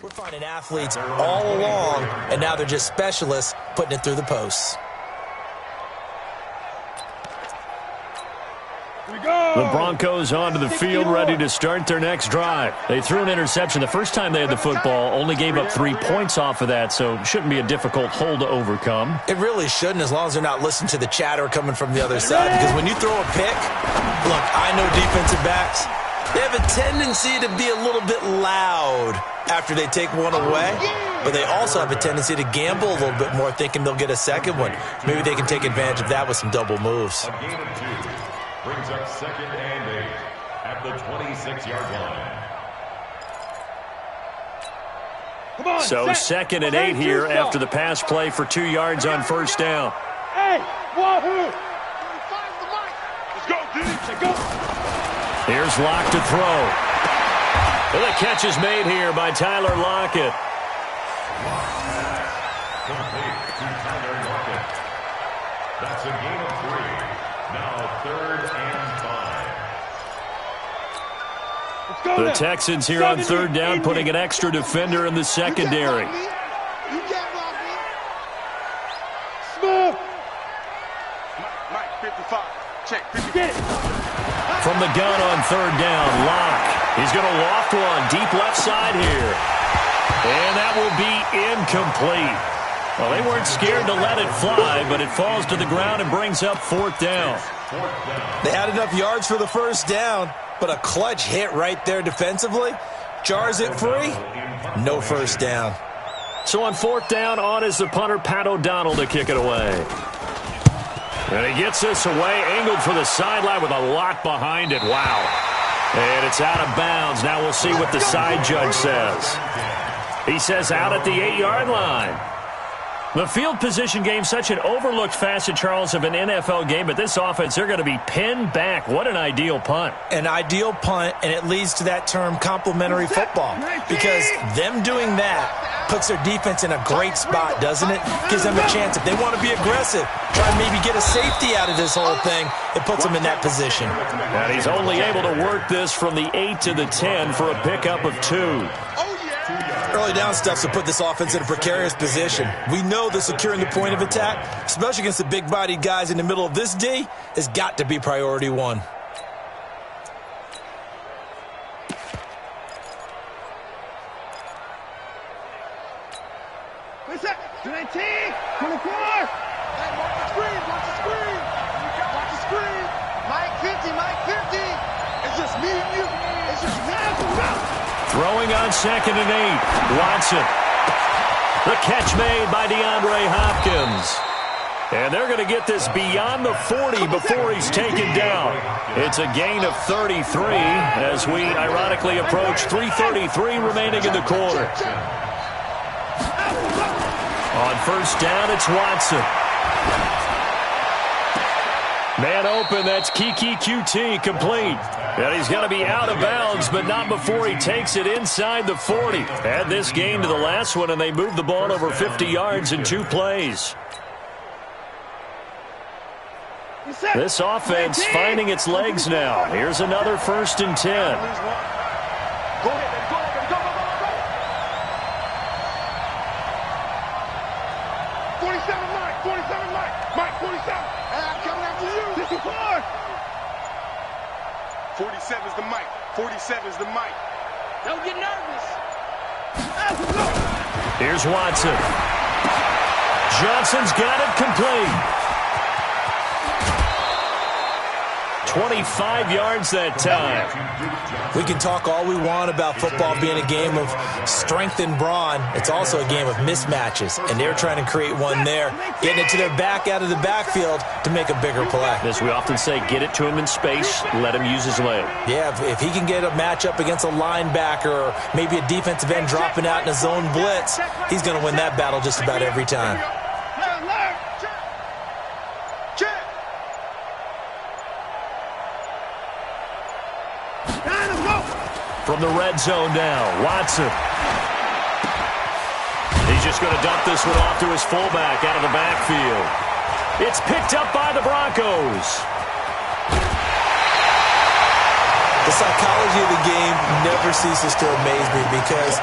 We're finding athletes all along, and now they're just specialists putting it through the posts. The Broncos onto the field, ready to start their next drive. They threw an interception the first time they had the football, only gave up 3 points off of that, so it shouldn't be a difficult hole to overcome. It really shouldn't, as long as they're not listening to the chatter coming from the other side, because when you throw a pick, look, I know defensive backs, they have a tendency to be a little bit loud after they take one away, but they also have a tendency to gamble a little bit more, thinking they'll get a second one. Maybe they can take advantage of that with some double moves. Brings up 2nd and 8 at the 26-yard line. So 2nd and 8 here after the pass play for 2 yards on first down. Hey, wahoo! Let's go, dude. Let's go. Here's Locke to throw. And the catch is made here by Tyler Lockett. Complete to Tyler Lockett. That's a gain of 3. Now 3rd and 5. The Texans here on 3rd down, putting an extra defender in the secondary. Smooth. Mike, 55. Check, 50. From the gun on 3rd down, Locke. He's going to loft one deep left side here. And that will be incomplete. Well, they weren't scared to let it fly, but it falls to the ground and brings up 4th down. They had enough yards for the first down, but a clutch hit right there defensively jars it free. No first down. So on 4th down, on is the punter, Pat O'Donnell, to kick it away. And he gets this away, angled for the sideline with a lot behind it. Wow. And it's out of bounds. Now we'll see what the side judge says. He says out at the 8-yard line. The field position game, such an overlooked facet, Charles, of an NFL game, but this offense, they're going to be pinned back. What an ideal punt. An ideal punt, and it leads to that term complementary football, because them doing that puts their defense in a great spot, doesn't it? Gives them a chance. If they want to be aggressive, try and maybe get a safety out of this whole thing, it puts them in that position. And he's only able to work this from the 8 to the 10 for a pickup of 2. Early down stuff to put this offense in a precarious position. We know that securing the point of attack, especially against the big-bodied guys in the middle of this D, has got to be priority 1. What's that? 19, 24. Hey, watch the screen, watch the screen. Watch the screen. Mike 50, Mike 50. It's just me and you. It's just me and you. Throwing on 2nd and 8. Watson. The catch made by DeAndre Hopkins. And they're going to get this beyond the 40 before he's taken down. It's a gain of 33 as we ironically approach 3:33 remaining in the quarter. On first down, it's Watson. Man open, that's Kiki QT, complete. And he's going to be out of bounds, but not before he takes it inside the 40. Add this gain to the last one, and they moved the ball over 50 yards in 2 plays. This offense finding its legs now. Here's another 1st and 10. 47 is the mic. 47 is the mic. Don't get nervous. Here's Watson. Johnson's got it complete. 25 yards that time. We can talk all we want about football being a game of strength and brawn. It's also a game of mismatches, and they're trying to create one there, getting it to their back out of the backfield to make a bigger play. As we often say, get it to him in space, let him use his leg. Yeah, if he can get a matchup against a linebacker or maybe a defensive end dropping out in a zone blitz, he's going to win that battle just about every time. From the red zone now, Watson. He's just going to dump this one off to his fullback out of the backfield. It's picked up by the Broncos. The psychology of the game never ceases to amaze me because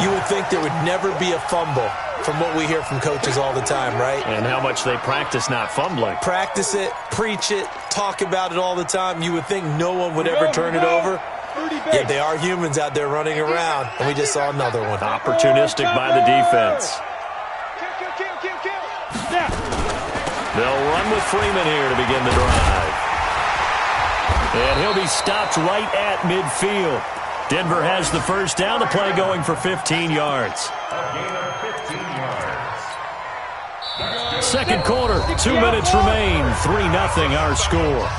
you would think there would never be a fumble from what we hear from coaches all the time, right? And how much they practice not fumbling. Practice it, preach it, talk about it all the time. You would think no one would ever turn it over. Yet they are humans out there running around, and we just saw another one. Opportunistic by the defense. They'll run with Freeman here to begin the drive. And he'll be stopped right at midfield. Denver has the first down. The play going for 15 yards. A gain of 15 yards. Second quarter, 2 minutes remain. 3-0 our score.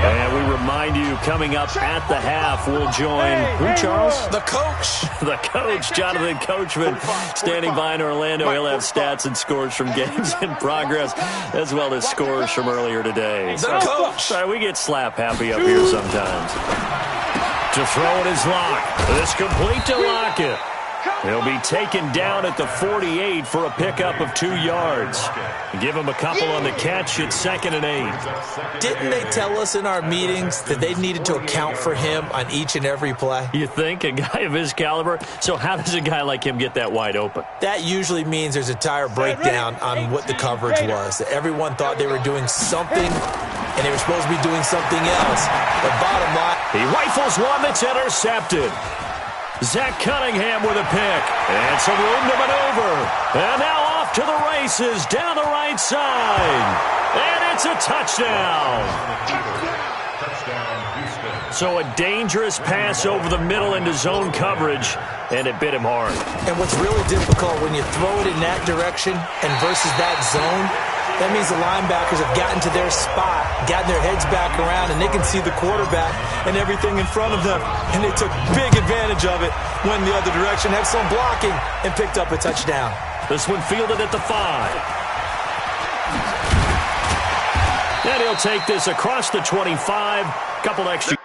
And we remind you, coming up at the half, we'll join who, Charles? The coach. The coach, Jonathan Coachman, standing by in Orlando. He'll have stats and scores from games in progress, as well as scores from earlier today. The coach. Sorry, we get slap happy up here sometimes. To throw it is Locke. This complete to Lockett. He'll be taken down at the 48 for a pickup of 2 yards. Give him a couple on the catch at 2nd and 8. Didn't they tell us in our meetings that they needed to account for him on each and every play? You think? A guy of his caliber? So how does a guy like him get that wide open? That usually means there's a tire breakdown on what the coverage was. That everyone thought they were doing something, and they were supposed to be doing something else. But bottom line, he rifles one that's intercepted. Zach Cunningham with a pick. And some room to maneuver. And now off to the races down the right side. And it's a touchdown. Touchdown, Houston. So a dangerous pass over the middle into zone coverage, and it bit him hard. and what's really difficult when you throw it in that direction and versus that zone, that means the linebackers have gotten to their spot, gotten their heads back around, and they can see the quarterback and everything in front of them. And they took big advantage of it, went the other direction, had some blocking, and picked up a touchdown. This one fielded at the 5. And he'll take this across the 25. Couple extra.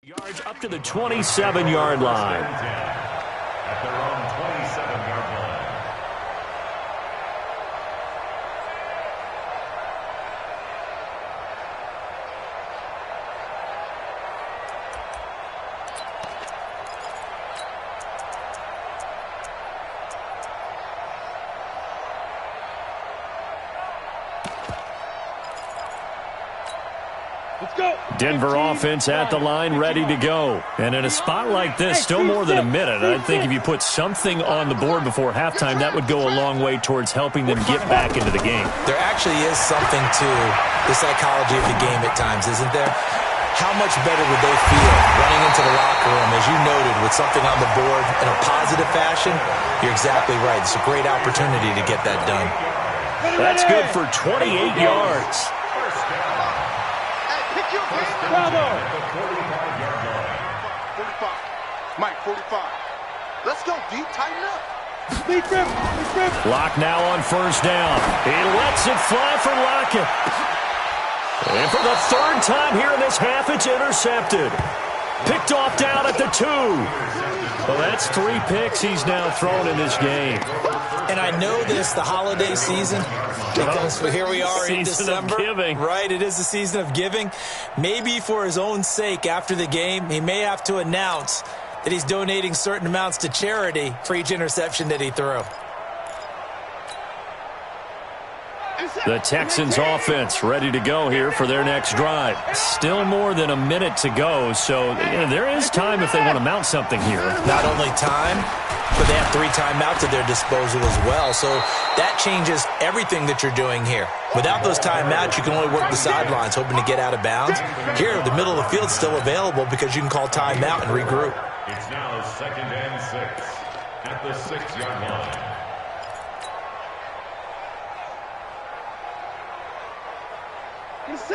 Yards up to the 27-yard line. At their own 27-yard line. Denver offense at the line, ready to go. And in a spot like this, still more than a minute, I think if you put something on the board before halftime, that would go a long way towards helping them get back into the game. There actually is something to the psychology of the game at times, isn't there? How much better would they feel running into the locker room, as you noted, with something on the board in a positive fashion? You're exactly right. It's a great opportunity to get that done. That's good for 28 yards. Bravo! 45. Mike, 45. Let's go deep, tighten up. Deep grip. Locke now on first down. He lets it fly for Lockett. And for the third time here in this half, it's intercepted. Picked off down at the 2. Well, that's 3 picks he's now thrown in this game. And I know this, the holiday season, because here we are in December. Season of giving. Right, it is the season of giving. Maybe for his own sake after the game, he may have to announce that he's donating certain amounts to charity for each interception that he threw. The Texans offense ready to go here for their next drive. Still more than a minute to go, so there is time if they want to mount something here. Not only time, but they have 3 timeouts at their disposal as well, so that changes everything that you're doing here. Without those timeouts, you can only work the sidelines, hoping to get out of bounds. Here, the middle of the field is still available because you can call timeout and regroup. It's now 2nd and 6 at the 6-yard line.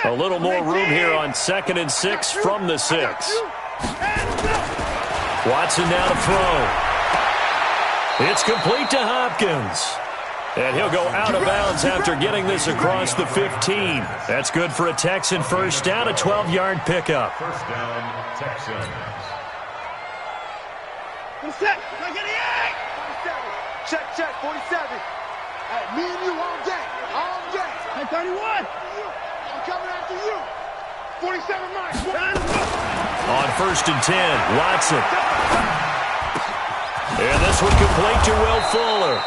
A little more room here on 2nd and 6 from the 6. Watson now to throw. It's complete to Hopkins. And he'll go out of bounds after getting this across the 15. That's good for a Texan first down, a 12-yard pickup. First down, Texans. Check, 47. Hey, me and you all day. Hey, 31. I'm coming after you. 47 miles. On 1st and 10, Watson. And this one complete to Will Fuller.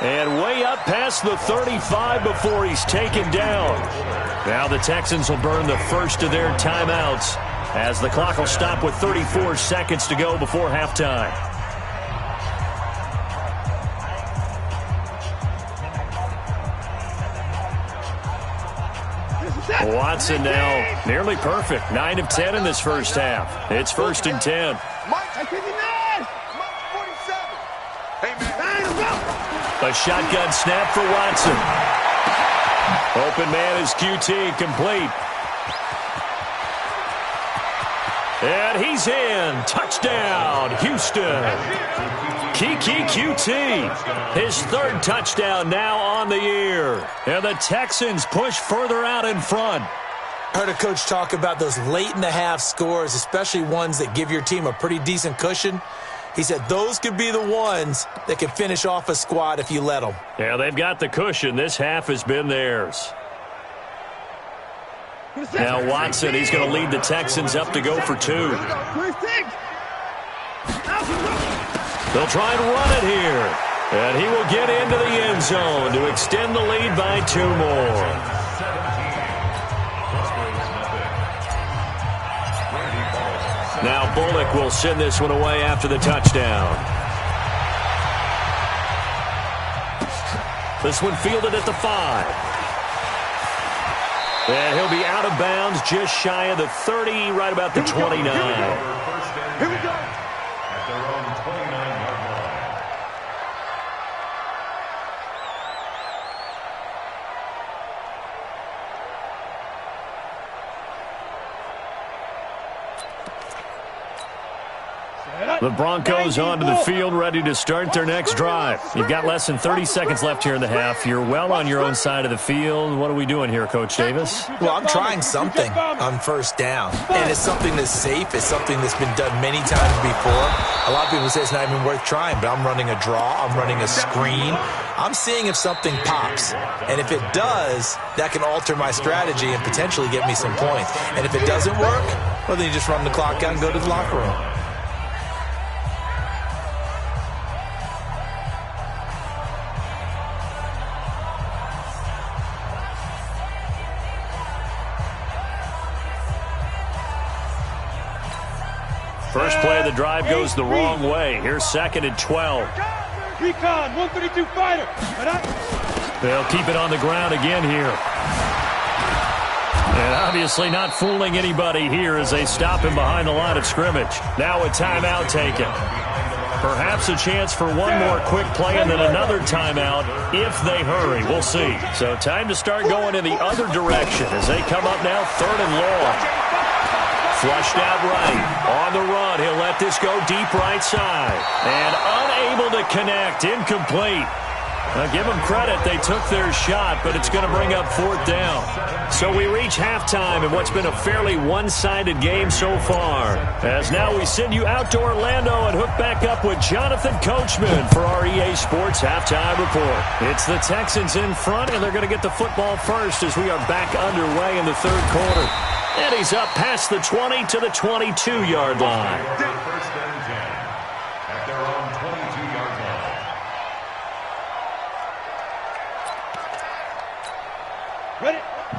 And way up past the 35 before he's taken down. Now the Texans will burn the first of their timeouts as the clock will stop with 34 seconds to go before halftime. Watson now nearly perfect. 9 of 10 in this first half. It's 1st and 10. A shotgun snap for Watson. Open man is QT, complete. And he's in. Touchdown, Houston. Kiki QT, his 3rd touchdown now on the year. And the Texans push further out in front. I heard a coach talk about those late-in-the-half scores, especially ones that give your team a pretty decent cushion. He said those could be the ones that can finish off a squad if you let them. Yeah, they've got the cushion. This half has been theirs. Now Watson, he's going to lead the Texans up to go for 2. They'll try and run it here. And he will get into the end zone to extend the lead by 2 more. Now Bullock will send this one away after the touchdown. This one fielded at the 5. And he'll be out of bounds just shy of the 30, right about the 29. Here we go. At their own 29-yard line. The Broncos onto the field, ready to start their next drive. You've got less than 30 seconds left here in the half. You're well on your own side of the field. What are we doing here, Coach Davis? Well, I'm trying something on 1st down. And it's something that's safe. It's something that's been done many times before. A lot of people say it's not even worth trying, but I'm running a draw. I'm running a screen. I'm seeing if something pops. And if it does, that can alter my strategy and potentially get me some points. And if it doesn't work, well, then you just run the clock out and go to the locker room. First play of the drive goes the wrong way. Here's 2nd and 12. Recon, 132 fighter. They'll keep it on the ground again here. And obviously not fooling anybody here as they stop him behind the line of scrimmage. Now a timeout taken. Perhaps a chance for one more quick play and then another timeout if they hurry. We'll see. So time to start going in the other direction as they come up now 3rd and long. Flushed out right. On the run, he'll let this go deep right side. And unable to connect. Incomplete. Now, give them credit. They took their shot, but it's going to bring up 4th down. So we reach halftime in what's been a fairly one-sided game so far. As now we send you out to Orlando and hook back up with Jonathan Coachman for our EA Sports Halftime Report. It's the Texans in front, and they're going to get the football first as we are back underway in the 3rd quarter. And he's up past the 20 to the 22-yard line. First and 10 at their own 22-yard line.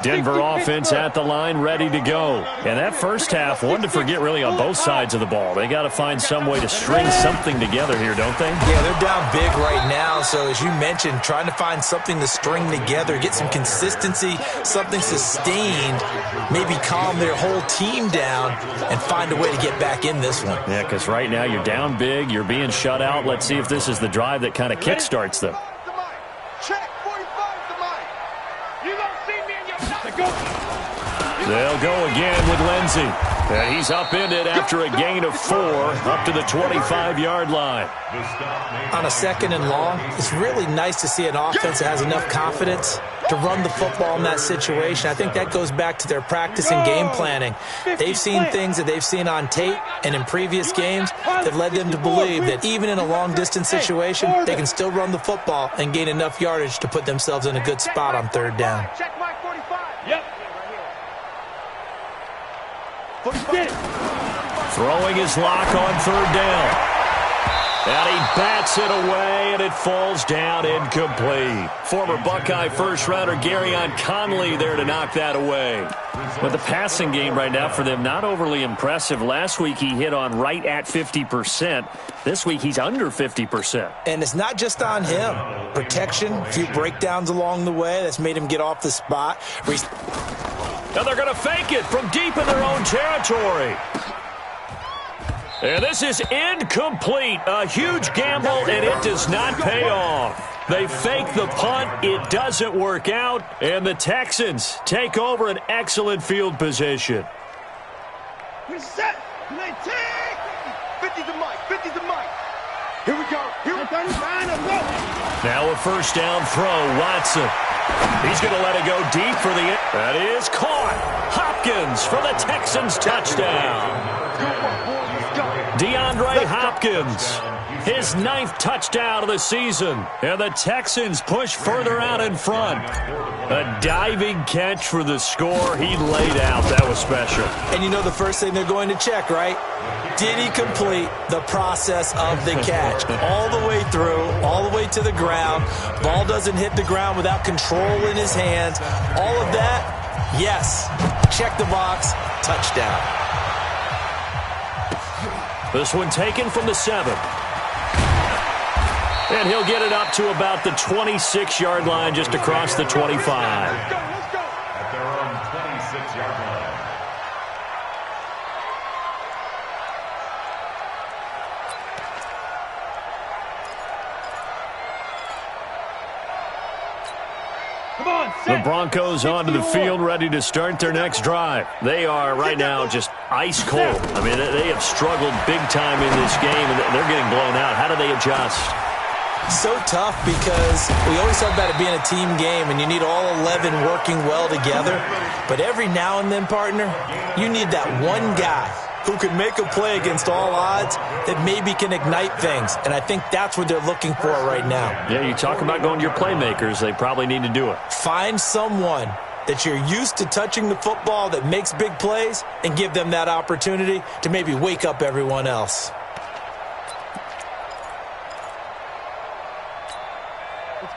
Denver offense at the line, ready to go. And that first half, one to forget really on both sides of the ball. They got to find some way to string something together here, don't they? Yeah, they're down big right now. So as you mentioned, trying to find something to string together, get some consistency, something sustained, maybe calm their whole team down and find a way to get back in this one. Yeah, because right now you're down big, you're being shut out. Let's see if this is the drive that kind of kickstarts them. Check 45 the mic. You don't see me in your They'll go again with Lindsey. And he's upended after a gain of 4 up to the 25-yard line. On a 2nd and long, it's really nice to see an offense that has enough confidence to run the football in that situation. I think that goes back to their practice and game planning. They've seen things that they've seen on tape and in previous games that led them to believe that even in a long-distance situation, they can still run the football and gain enough yardage to put themselves in a good spot on 3rd down. Check Mike 45. Yep. Throwing his lock on 3rd down. And he bats it away, and it falls down incomplete. Former Buckeye first-rounder Garyon Conley there to knock that away. But the passing game right now for them, not overly impressive. Last week he hit on right at 50%. This week he's under 50%. And it's not just on him. Protection, a few breakdowns along the way that's made him get off the spot. Now they're going to fake it from deep in their own territory. And this is incomplete. A huge gamble, and it does not pay off. They fake the punt. It doesn't work out. And the Texans take over an excellent field position. Reset. 19. 50 the mic. 50 the mic. Here we go. Here we go. Now a first down throw. Watson. He's going to let it go deep for the end. That is caught. Hopkins for the Texans touchdown. DeAndre Hopkins, his 9th touchdown of the season. And the Texans push further out in front. A diving catch for the score. He laid out. That was special. And you know the first thing they're going to check, right? Did he complete the process of the catch? All the way through, all the way to the ground. Ball doesn't hit the ground without control in his hands. All of that, yes. Check the box, touchdown. This one taken from the 7. And he'll get it up to about the 26-yard line just across the 25. At their own 26-yard line. The Broncos onto the field, ready to start their next drive. They are right now just ice cold. I mean, they have struggled big time in this game, and they're getting blown out. How do they adjust? So tough because we always talk about it being a team game, and you need all 11 working well together. But every now and then, partner, you need that one guy who can make a play against all odds that maybe can ignite things. And I think that's what they're looking for right now. Yeah, you talk about going to your playmakers. They probably need to do it. Find someone that you're used to touching the football that makes big plays and give them that opportunity to maybe wake up everyone else.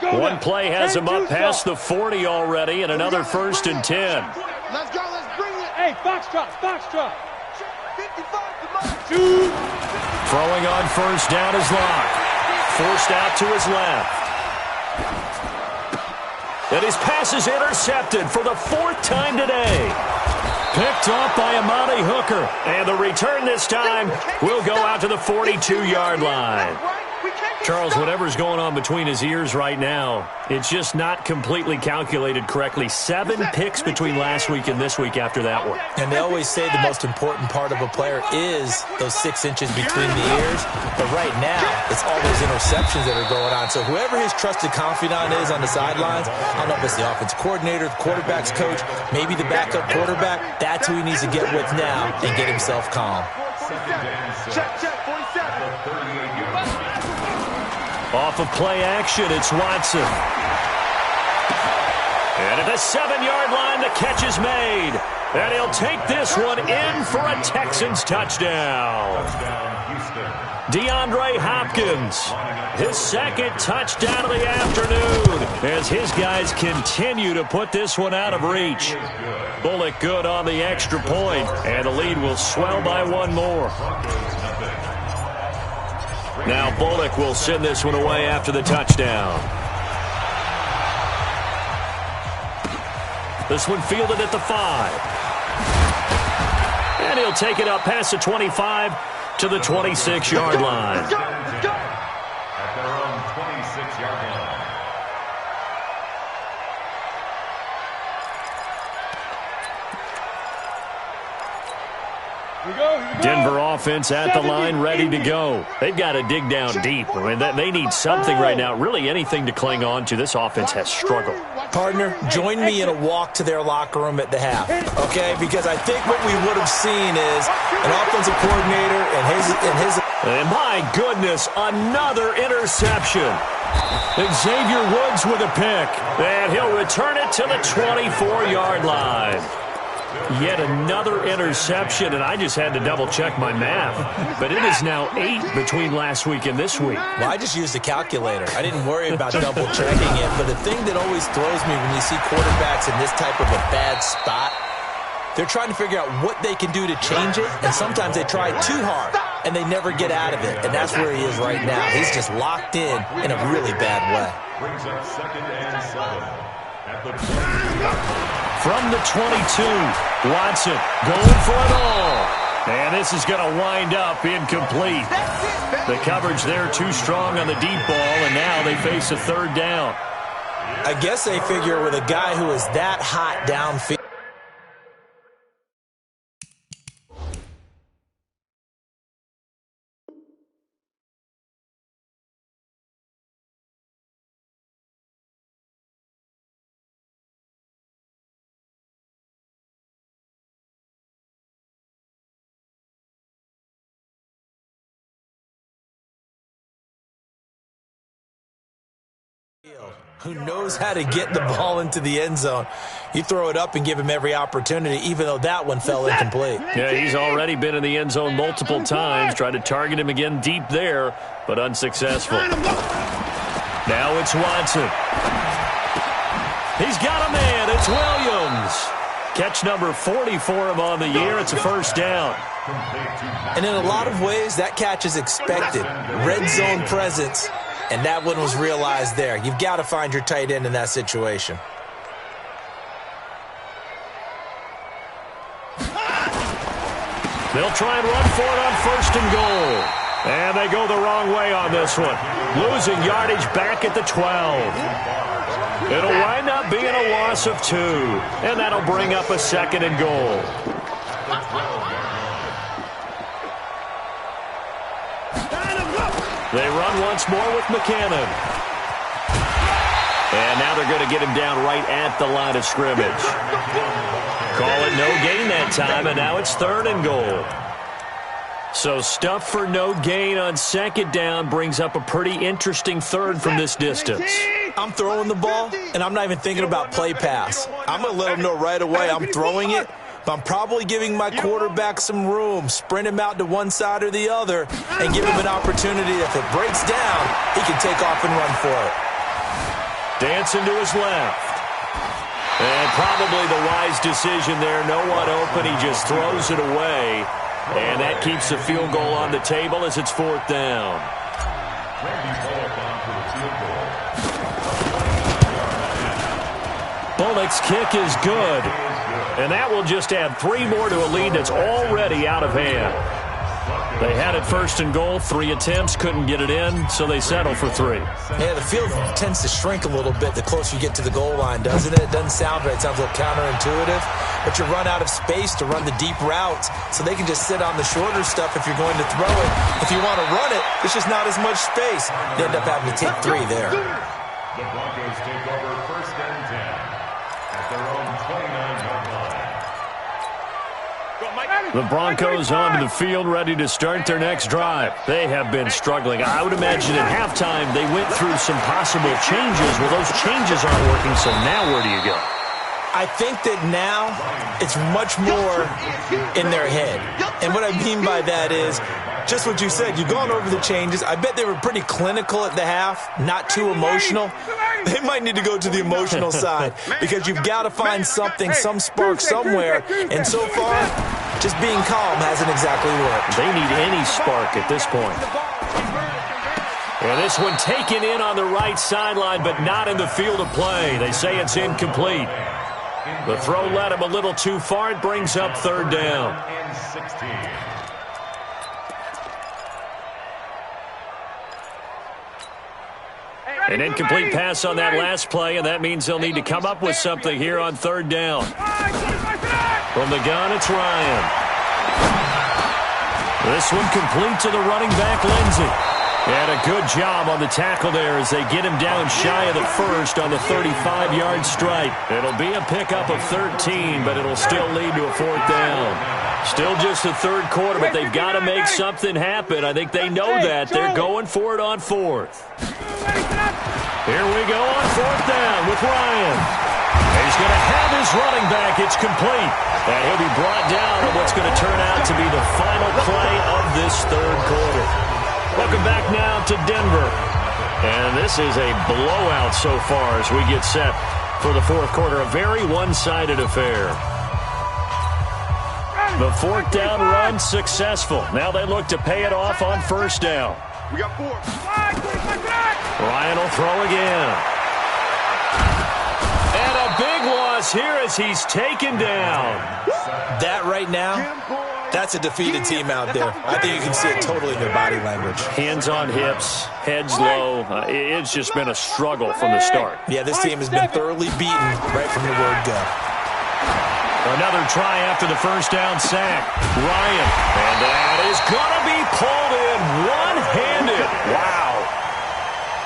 One play has him up past the 40 already, and another 1st and 10. Let's go. Let's bring it. Hey, Foxtrot, Foxtrot. 55 the mic. Throwing on first down is Locke. Forced out to his left. And his pass is intercepted for the 4th time today. Picked off by Amani Hooker. And the return this time will go out to the 42-yard line. Charles, whatever's going on between his ears right now, it's just not completely calculated correctly. 7 picks between last week and this week after that one. And they always say the most important part of a player is those 6 inches between the ears. But right now, it's all those interceptions that are going on. So whoever his trusted confidant is on the sidelines, I don't know if it's the offensive coordinator, the quarterback's coach, maybe the backup quarterback, that's who he needs to get with now and get himself calm. Check, 47. Off of play action, it's Watson. And at the 7-yard line, the catch is made. And he'll take this one in for a Texans touchdown. DeAndre Hopkins, his second touchdown of the afternoon as his guys continue to put this one out of reach. Bullock good on the extra point, and the lead will swell by one more. Now Bullock will send this one away after the touchdown. This one fielded at the 5. And he'll take it up past the 25 to the 26-yard line. At their own 26-yard line. Denver offense at the line, ready to go. They've got to dig down deep. I mean, they need something right now, really anything to cling on to. This offense has struggled. Partner, Join me in a walk to their locker room at the half, okay? Because I think what we would have seen is an offensive coordinator And my goodness, another interception. Xavier Woods with a pick. And he'll return it to the 24-yard line. Yet another interception, and I just had to double-check my math. But it is now 8 between last week and this week. Well, I just used a calculator. I didn't worry about double-checking it. But the thing that always throws me when you see quarterbacks in this type of a bad spot, they're trying to figure out what they can do to change it, and sometimes they try too hard, and they never get out of it. And that's where he is right now. He's just locked in a really bad way. Brings up 2nd and 7 at the 20. From the 22, Watson going for it all. And this is going to wind up incomplete. The coverage there too strong on the deep ball, and now they face a 3rd down. I guess they figure with a guy who is that hot downfield. Who knows how to get the ball into the end zone. You throw it up and give him every opportunity, even though that one fell incomplete. Yeah, he's already been in the end zone multiple times. Tried to target him again deep there, but unsuccessful. Now it's Watson. He's got a man. It's Williams. Catch number 40 for him on the year. It's a 1st down. And in a lot of ways, that catch is expected. Red zone presence. And that one was realized there. You've got to find your tight end in that situation. They'll try and run for it on 1st and goal. And they go the wrong way on this one. Losing yardage back at the 12. It'll wind up being a loss of 2. And that'll bring up a 2nd and goal. They run once more with McKinnon. And now they're going to get him down right at the line of scrimmage. Call it no gain that time, and now it's 3rd and goal. So stuff for no gain on 2nd down brings up a pretty interesting 3rd from this distance. I'm throwing the ball, and I'm not even thinking about play pass. I'm going to let him know right away I'm throwing it. But I'm probably giving my quarterback some room, sprint him out to one side or the other, and give him an opportunity. If it breaks down, he can take off and run for it. Dancing to his left. And probably the wise decision there. No one open. He just throws it away. And that keeps the field goal on the table as it's 4th down. Bullock's kick is good. And that will just add 3 more to a lead that's already out of hand. They had it 1st and goal, 3 attempts, couldn't get it in, so they settle for 3. Yeah, the field tends to shrink a little bit the closer you get to the goal line, doesn't it? It doesn't sound right. It sounds a little counterintuitive. But you run out of space to run the deep routes, so they can just sit on the shorter stuff if you're going to throw it. If you want to run it, there's just not as much space. You end up having to take 3 there. The Broncos take over 1st and 10 at their own 29-yard line. The Broncos onto the field, ready to start their next drive. They have been struggling. I would imagine at halftime they went through some possible changes. Well, those changes aren't working, so now where do you go? I think that now it's much more in their head. And what I mean by that is just what you said. You've gone over the changes. I bet they were pretty clinical at the half, not too emotional. They might need to go to the emotional side because you've got to find something, some spark somewhere. And so far, just being calm hasn't exactly worked. They need any spark at this point. And this one taken in on the right sideline, but not in the field of play. They say it's incomplete. The throw led him a little too far. It brings up third down. An incomplete pass on that last play, and that means they'll need to come up with something here on third down. From the gun, it's Ryan. This one complete to the running back, Lindsey. And a good job on the tackle there as they get him down shy of the first on the 35-yard stripe. It'll be a pickup of 13, but it'll still lead to a fourth down. Still just the third quarter, but they've got to make something happen. I think they know that. They're going for it on fourth. Here we go on fourth down with Ryan. He's going to have his running back. It's complete. And he'll be brought down on what's going to turn out to be the final play of this third quarter. Welcome back now to Denver. And this is a blowout so far as we get set for the fourth quarter. A very one-sided affair. The fourth down run successful. Now they look to pay it off on first down. We got 4. Ryan will throw again. And a big loss here as he's taken down. That right now, that's a defeated team out there. I think you can see it totally in their body language. Hands on hips, heads low. It's just been a struggle from the start. Yeah, this team has been thoroughly beaten right from the word go. Another try after the first down sack. Ryan. And that is going to be pulled in one-handed. Wow.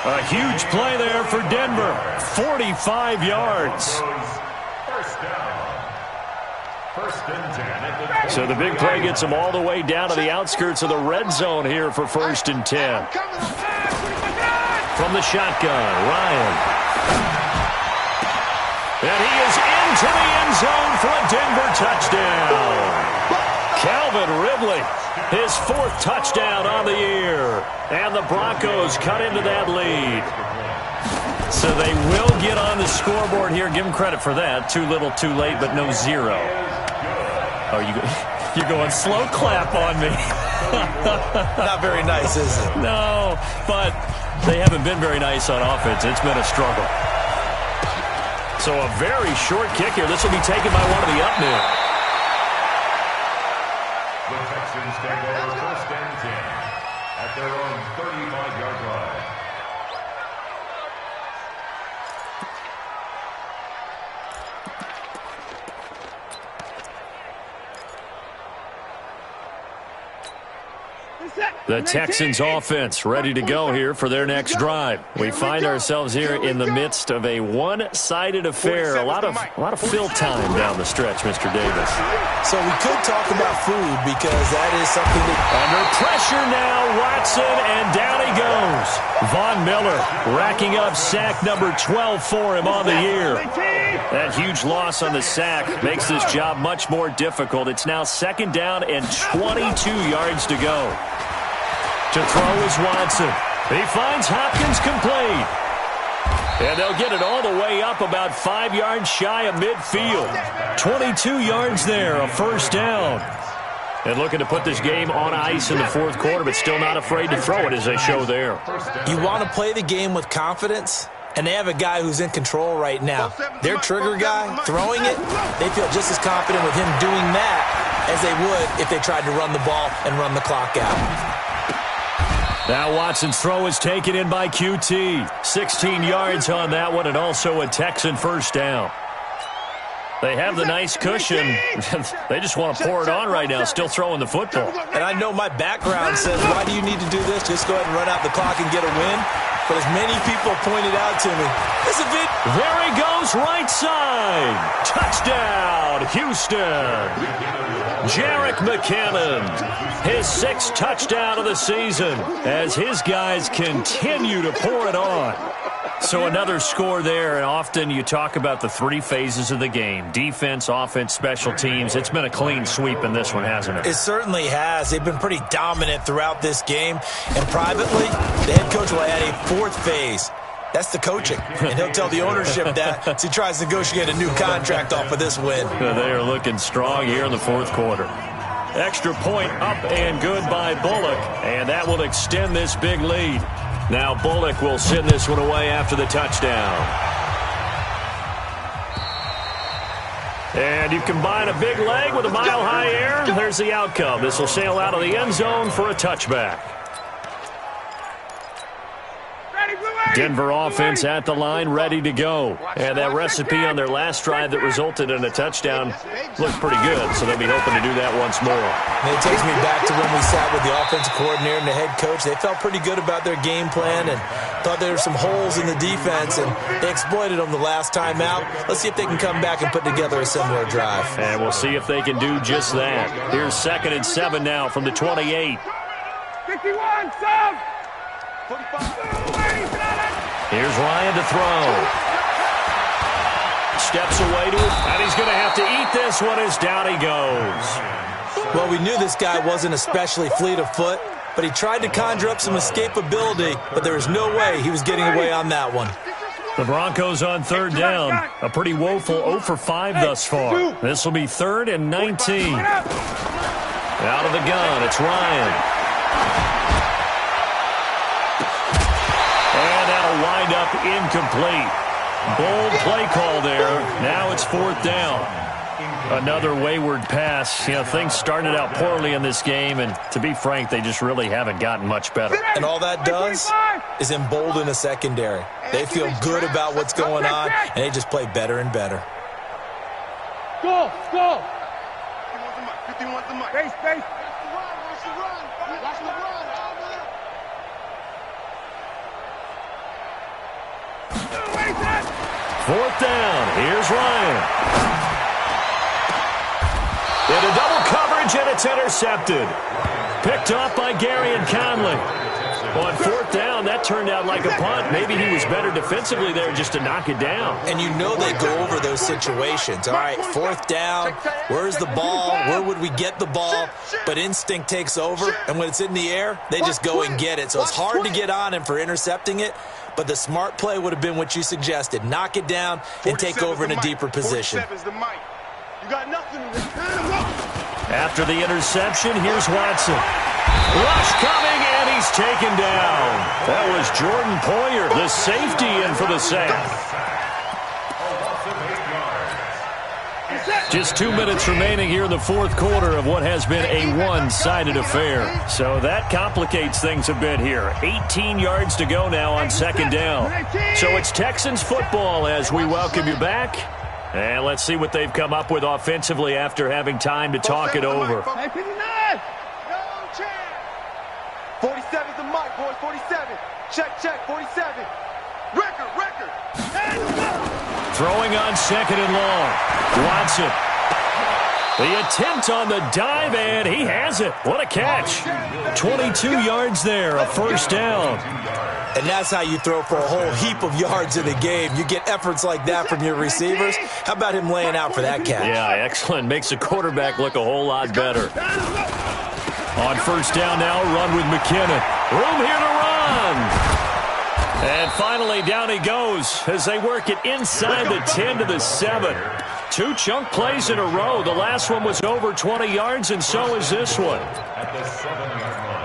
A huge play there for Denver. 45 yards. So the big play gets them all the way down to the outskirts of the red zone here for 1st and 10. From the shotgun, Ryan. And he is into the end zone for a Denver touchdown. Calvin Ridley, his 4th touchdown on the year. And the Broncos cut into that lead. So they will get on the scoreboard here. Give them credit for that. Too little, too late, but no 0. Oh, you're going slow clap on me. Not very nice, is it? No, but they haven't been very nice on offense. It's been a struggle. So a very short kick here. This will be taken by one of the up men. The Texans take over 1st and 10 at their own 35-yard line. The Texans offense ready to go here for their next drive. We find ourselves here in the midst of a one-sided affair. A lot of fill time down the stretch, Mr. Davis. So we could talk about food because that is something that... Under pressure now, Watson, and down he goes. Von Miller racking up sack number 12 for him on the year. That huge loss on the sack makes this job much more difficult. It's now 2nd down and 22 yards to go. To throw is Watson. He finds Hopkins complete. And they'll get it all the way up about 5 yards shy of midfield. 22 yards there, a 1st down. And looking to put this game on ice in the 4th quarter, but still not afraid to throw it as they show there. You want to play the game with confidence, and they have a guy who's in control right now. Their trigger guy, throwing it, they feel just as confident with him doing that as they would if they tried to run the ball and run the clock out. Now Watson's throw is taken in by QT. 16 yards on that one, and also a Texan 1st down. They have the nice cushion. They just want to pour it on right now, still throwing the football. And I know my background says, why do you need to do this? Just go ahead and run out the clock and get a win. But as many people pointed out to me, this is it. There he goes, right side. Touchdown, Houston. Jerick McKinnon, his 6th touchdown of the season as his guys continue to pour it on. So another score there, and often you talk about the three phases of the game: defense, offense, special teams. It's been a clean sweep in this one, hasn't it? It certainly has. They've been pretty dominant throughout this game. And privately, the head coach will add a fourth phase. That's the coaching. And he'll tell the ownership that as he tries to negotiate a new contract off of this win. They are looking strong here in the fourth quarter. Extra point up and good by Bullock, and that will extend this big lead. Now Bullock will send this one away after the touchdown. And you combine a big leg with a mile-high air, there's the outcome. This will sail out of the end zone for a touchback. Denver offense at the line, ready to go. And that recipe on their last drive that resulted in a touchdown looked pretty good, so they'll be hoping to do that once more. And it takes me back to when we sat with the offensive coordinator and the head coach. They felt pretty good about their game plan and thought there were some holes in the defense, and they exploited them the last time out. Let's see if they can come back and put together a similar drive. And we'll see if they can do just that. Here's 2nd and 7 now from the 28. 51, sub! 45. Here's Ryan to throw. Steps away to it, and he's going to have to eat this one as down he goes. Well, we knew this guy wasn't especially fleet of foot, but he tried to conjure up some escapability, but there was no way he was getting away on that one. The Broncos on 3rd down. A pretty woeful 0 for 5 thus far. This will be 3rd and 19. Out of the gun, it's Ryan. Wind up incomplete. Bold play call there. Now it's 4th down. Another wayward pass. You know, things started out poorly in this game, and to be frank, they just really haven't gotten much better. And all that does is embolden a secondary. They feel good about what's going on, and they just play better and better. Go! 51 the mic. Base. Watch the run. Fourth down. Here's Ryan. Into double coverage, and it's intercepted. Picked off by Gary and Conley. On 4th down, that turned out like a punt. Maybe he was better defensively there just to knock it down. And you know they go over those situations. All right, 4th down, where's the ball? Where would we get the ball? But instinct takes over, and when it's in the air, they just go and get it. So it's hard to get on him for intercepting it, but the smart play would have been what you suggested. Knock it down and take over in a deeper position. After the interception, here's Watson. Rush coming, and he's taken down. That was Jordan Poyer, the safety, in for the sack. Just 2 minutes remaining here in the fourth quarter of what has been a one-sided affair. So that complicates things a bit here. 18 yards to go now on 2nd down. So it's Texans football as we welcome you back. And let's see what they've come up with offensively after having time to talk it over. 47's the mic, boys. 47. Check. 47. Record. Throwing on 2nd and long. Watson. The attempt on the dive, and he has it. What a catch. 22 yards there, a 1st down. And that's how you throw for a whole heap of yards in the game. You get efforts like that from your receivers. How about him laying out for that catch? Yeah, excellent. Makes the quarterback look a whole lot better. On 1st down now, run with McKinnon. Room here to run. And finally, down he goes as they work it inside the 10 to the 7. 2 chunk plays in a row. The last one was over 20 yards, and so is this one. At the 7-yard line.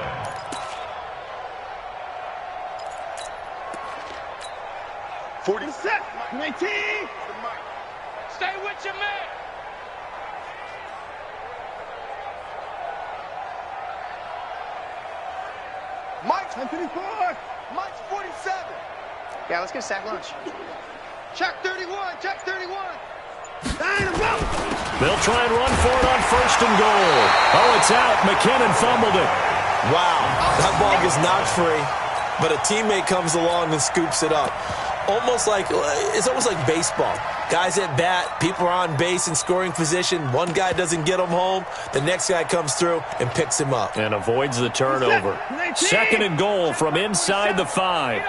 47. 19. Stay with your man. Mike's 54. Mike's 47. Yeah, let's get a sack lunch. Check 31. They'll try and run for it on 1st and goal. Oh, it's out. McKinnon fumbled it. Wow, that ball gets knocked free, but a teammate comes along and scoops it up. It's almost like baseball. Guys at bat, people are on base in scoring position. One guy doesn't get him home. The next guy comes through and picks him up. And avoids the turnover. 2nd and goal from inside the 5.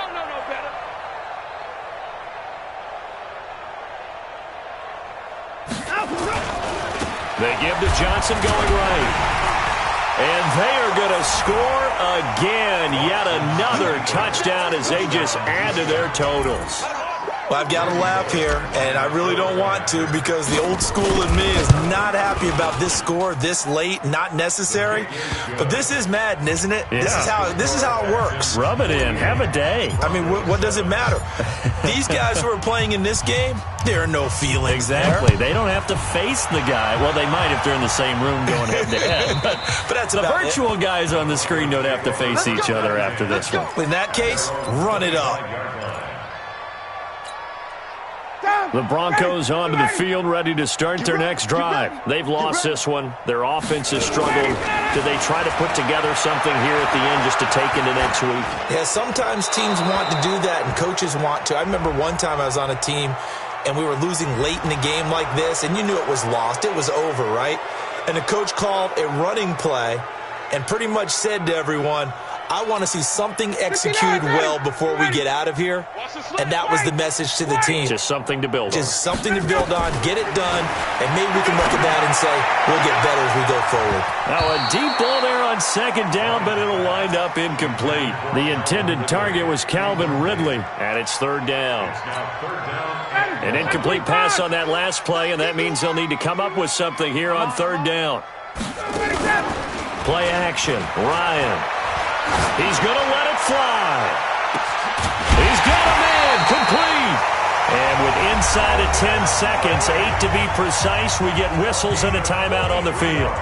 They give to Johnson going right. And they are going to score again. Yet another touchdown as they just add to their totals. Well, I've got to laugh here, and I really don't want to because the old school in me is not happy about this score this late, not necessary. But this is Madden, isn't it? Yeah. This is how it works. Rub it in. Have a day. I mean, what does it matter? These guys who are playing in this game, there are no feelings. Exactly. They don't have to face the guy. Well, they might if they're in the same room going head-to-head. But that's the virtual guys on the screen don't have to face each other after this one. In that case, run it up. The Broncos onto the field, ready to start their next drive. They've lost this one. Their offense has struggled. Do they try to put together something here at the end just to take into next week? Yeah, sometimes teams want to do that and coaches want to. I remember one time I was on a team and we were losing late in a game like this, and you knew it was lost. It was over, right? And the coach called a running play and pretty much said to everyone, I want to see something executed well before we get out of here. And that was the message to the team. Just something to build on. Just something to build on, get it done, and maybe we can look at that and say, we'll get better as we go forward. Now a deep ball there on second down, but it'll wind up incomplete. The intended target was Calvin Ridley, and it's third down. An incomplete pass on that last play, and that means they'll need to come up with something here on third down. Play action, Ryan. He's going to let it fly. He's got a man, complete. And with inside of 10 seconds, 8 to be precise, we get whistles and a timeout on the field.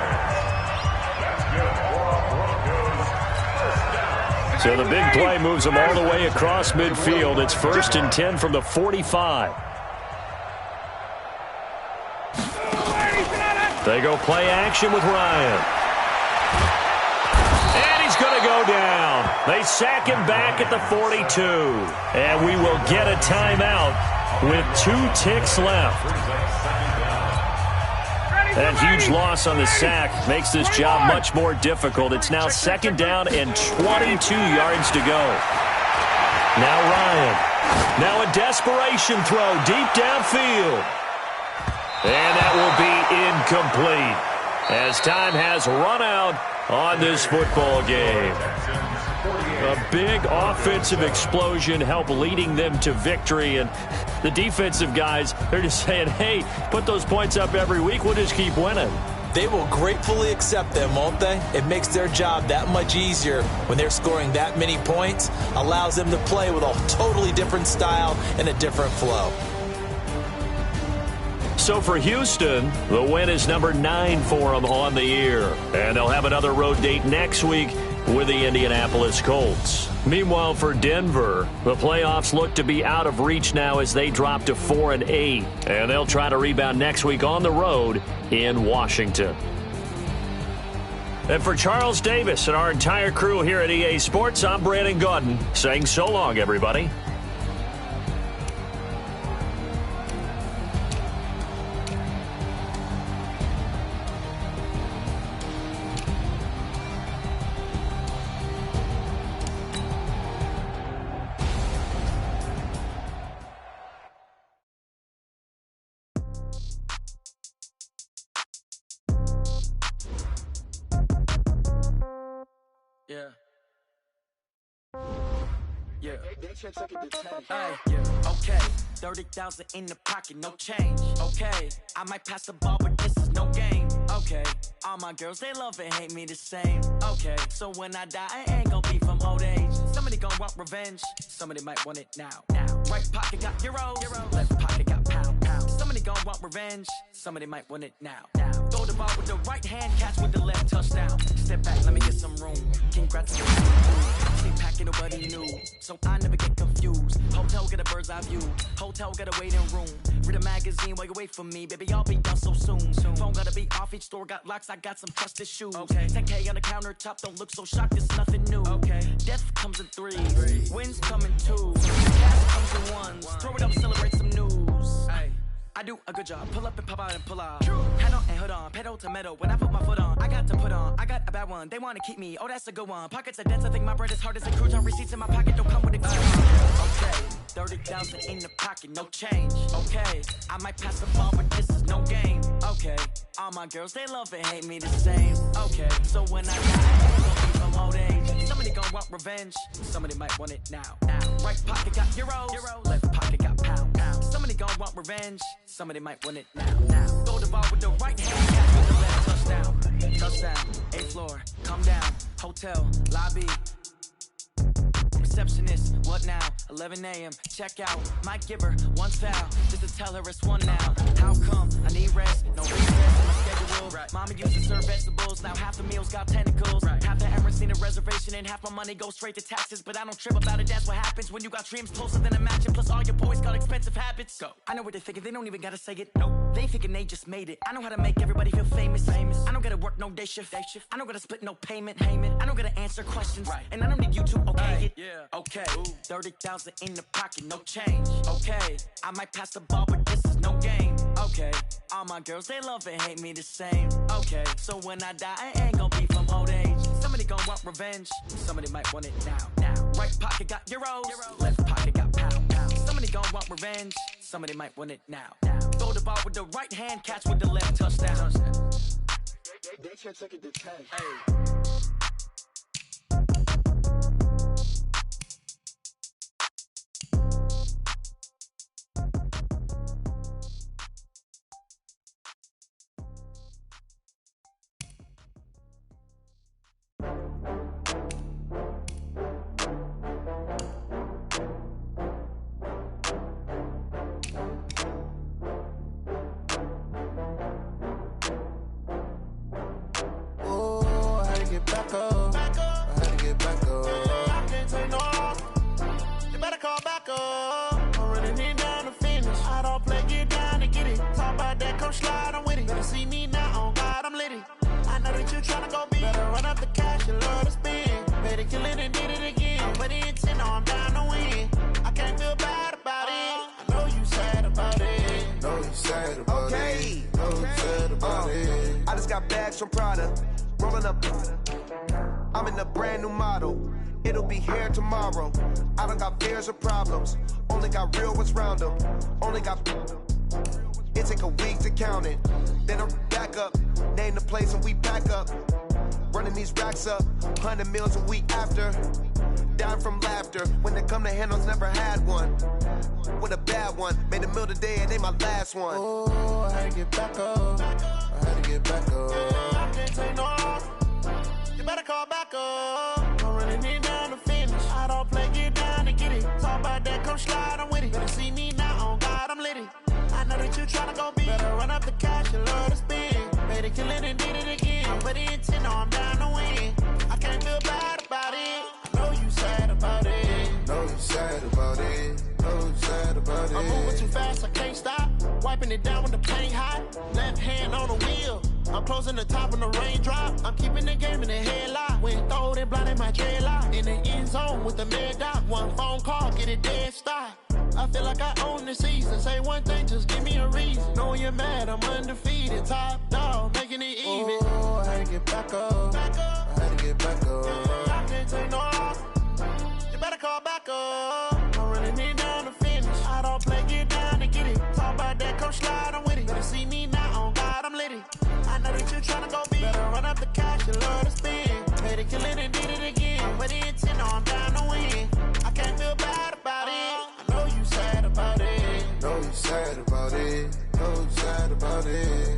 So the big play moves them all the way across midfield. It's 1st and 10 from the 45. They go play action with Ryan. Going to go down. They sack him back at the 42. And we will get a timeout with 2 ticks left. That huge loss on the sack makes this job much more difficult. It's now 2nd down and 22 yards to go. Now Ryan. Now a desperation throw deep downfield. And that will be incomplete as time has run out on this football game. A big offensive explosion helped leading them to victory, and the defensive guys, they're just saying, hey, put those points up every week, we'll just keep winning. They will gratefully accept them, won't they? It makes their job that much easier when they're scoring that many points, allows them to play with a totally different style and a different flow. So for Houston, the win is number 9 for them on the year. And they'll have another road date next week with the Indianapolis Colts. Meanwhile, for Denver, the playoffs look to be out of reach now as they drop to 4-8. And they'll try to rebound next week on the road in Washington. And for Charles Davis and our entire crew here at EA Sports, I'm Brandon Gaudin saying so long, everybody. Hey, okay, 30,000 in the pocket, no change. Okay, I might pass the ball, but this is no game. Okay, all my girls, they love and hate me the same. Okay, so when I die, I ain't gon' be from old age. Somebody gon' want revenge, somebody might want it now. Right pocket got euros, left pocket got pound. Somebody gon' want revenge, somebody might want it now. Throw the ball with the right hand, catch with the left, touchdown. Step back, let me get some room. Congrats to you. Sleep packing, nobody knew, so I never get confused. Hotel get a bird's eye view, hotel get a waiting room. Read a magazine while you wait for me, baby, I'll be done so soon. Phone gotta be off, each store got locks, I got some trusted shoes. 10K on the countertop, don't look so shocked, it's nothing new. Death comes in threes, wins come in twos, cash comes in ones. Throw it up, celebrate some news. I do a good job, pull up and pop out and pull out. Hand on and hood on, pedal to metal. When I put my foot on, I got to put on. I got a bad one, they want to keep me. Oh, that's a good one. Pockets are dense, I think my bread is hard as a crouton. Receipts in my pocket don't come with a gun. Okay, 30,000 in the pocket, no change. Okay, I might pass the ball, but this is no game. all my girls, they love and hate me the same. Okay, so when I die, I ain't gonna be from old age. Somebody gon' want revenge, somebody might want it now. Right pocket got euros, left pocket got pound. Somebody gon' want revenge, somebody might want it now. Throw the ball with the right hand, catch with the left, touchdown. 8th floor, come down, hotel, lobby. Receptionist, what now? 11 a.m. check out. Might give her one foul just to tell her it's one now. How come? I need rest, no recess in my schedule. Right. Mama used to serve vegetables, now half the meals got tentacles. Right. Half the errands need a reservation and half my money goes straight to taxes. But I don't trip about it, that's what happens when you got dreams closer than a match. And plus all your boys got expensive habits. Go. I know what they're thinking, they don't even gotta say it. Nope. They thinking they just made it. I know how to make everybody feel famous. I don't gotta work no day shift. I don't gotta split no payment. I don't gotta answer questions. Right. And I don't need you to okay it. Yeah. Okay, 30,000 in the pocket, no change. Okay, I might pass the ball, but this is no game. Okay, all my girls, they love and hate me the same. Okay, so when I die, I ain't gonna be from old age. Somebody gon' want revenge, somebody might want it now. Right pocket got euros, left pocket got pound. Somebody gon' want revenge, somebody might want it now. Throw the ball with the right hand, catch with the left, touchdown. They can't take it to 10. Hey. From Prada, rolling up. I'm in a brand new model. It'll be here tomorrow. I don't got fears or problems. Only got real ones round them. Only got. It take a week to count it. Then I'm back up. Name the place and we pack up. Running these racks up. 100 meals a week after. Down from laughter. When they come to handles, never had one. With a bad one. Made a meal today and ain't my last one. Oh, I had to get back up. I had to get back up. I can't take no off. You better call back up. I'm running it down to finish. I don't play, get down to get it. Talk about that, come slide, I'm with it. Better see me now, on God, I'm litty. I know that you tryna go big. Better run up the cash, you love to spend. Made it kill it and did it again. But the intent, no, I'm down to win. I can't feel bad about it. I know you sad about it. Know you sad about it. Know you sad about it. I'm moving too fast, I can't stop. Wiping it down when the paint hot. Left hand on the wheel. I'm closing the top when the raindrop. I'm keeping the game in the headlock. When throwed and blinded my dreadlock. In the end zone with the mad dot. One phone call, get it dead stop. I feel like I own the season. Say one thing, just give me a reason. Knowing you're mad, I'm undefeated. Top dog, making it even. Oh, I had to get back up. I had to get back up. I can't take no off. You better call back up. I'm running it down to finish. I don't play, get down to get it. Talk about that, come slide, I'm with it. Better see me now, on God, I'm litty. I know that you tryna go big. Better run up the cash, you love to spend. Made it kill it and did it again. But the intent, no, I'm down to win. I can't feel bad about it. I know you sad about it. Know you sad about it. Know you sad about it.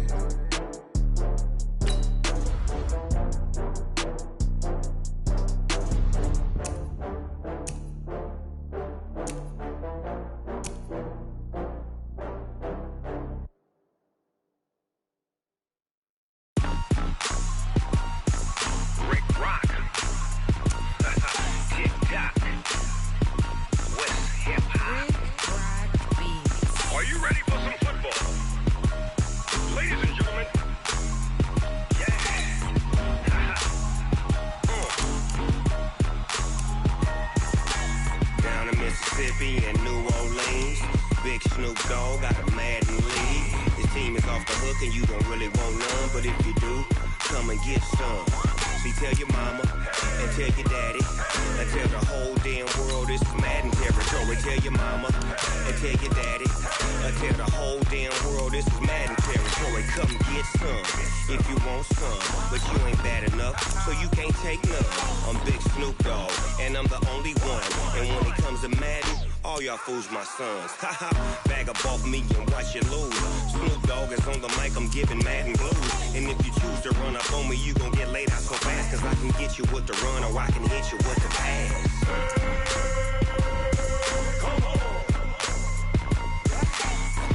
Come get some if you want some. But you ain't bad enough, so you can't take none. I'm Big Snoop Dogg, and I'm the only one. And when it comes to Madden, all y'all fools my sons. Haha, bag up off me and watch you lose. Snoop Dogg is on the mic, I'm giving Madden blues. And if you choose to run up on me, you gon' get laid out so fast. Cause I can get you with the run or I can hit you with the pass. Come on.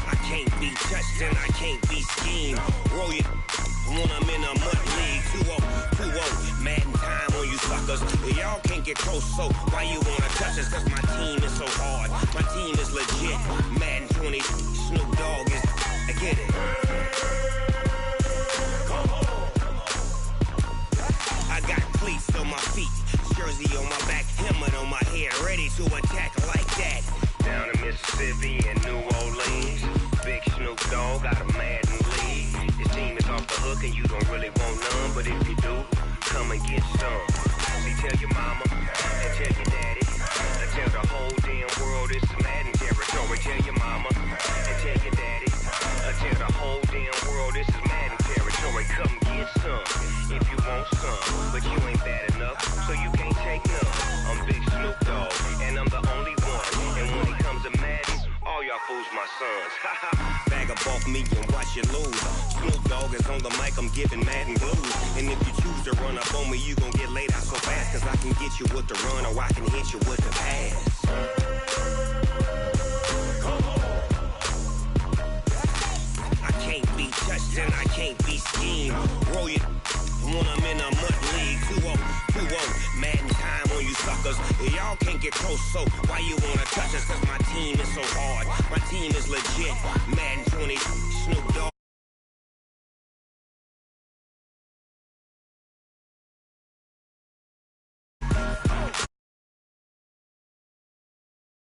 I can't be touched and I can't be schemed. Roll you when I'm in a mud league. 2-0, Madden time on you suckers. Y'all can't get close, so why you wanna touch us? Cause my team is so hard, my team is legit. Madden 20, Snoop Dogg is, I get it. Come on. I got cleats on my feet, jersey on my back, helmet on my head, ready to attack like that. Down in Mississippi and New Orleans, Big Snoop Dogg got a Madden league. His team is off the hook and you don't really want none, but if you do, come and get some. See, tell your mama and tell your daddy, and tell the whole damn world it's Madden territory. Tell your mama and tell your daddy, and tell the whole damn world this is Madden territory. Come get some if you want some, but you ain't bad enough, so you can't take none. I'm Big Snoop Dogg, and I'm the only one. And when it comes to Madden, all y'all fools my sons. Bag up off me and watch you lose. Snoop Dogg is on the mic, I'm giving Madden blues. And if you choose to run up on me, you gon' get laid out so fast. Cause I can get you with the run or I can hit you with the pass. Come on. I can't be touched and I can't be schemed. Roll you when I'm in a mud league. 2-0, Madden time on you suckers. Y'all can't get close, so why you wanna touch us? Cause my team is so hard, my team is legit. Madden 20, Snoop Dogg.